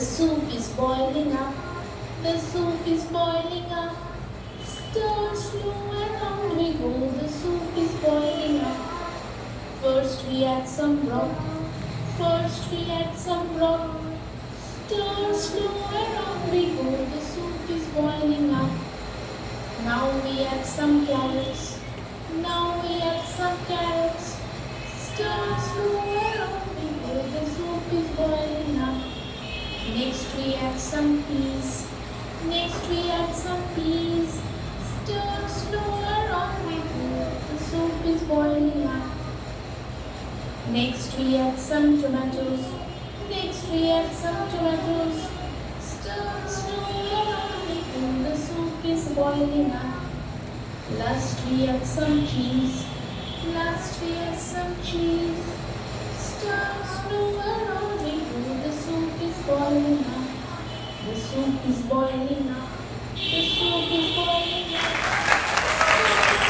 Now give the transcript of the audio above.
soup is boiling up. The soup is boiling up. Stir slow and on we go. The soup is boiling up. First we add some broth. First we add some broth. Stir slow and on we go. The soup is boiling up. Now we add some carrots. Now we add some carrots. Stir slow and on we go. The soup is boiling up. Next we add some peas. Next we add some peas. Stir slow and on we go. The soup is boiling up. Next we add some tomatoes. Next we add some tomatoes. Stir slow and on we go. The soup is boiling up. Last we add some cheese. Last we add some cheese. Stir slow and on we go. The soup is boiling up. The soup is boiling up. The soup is boiling up.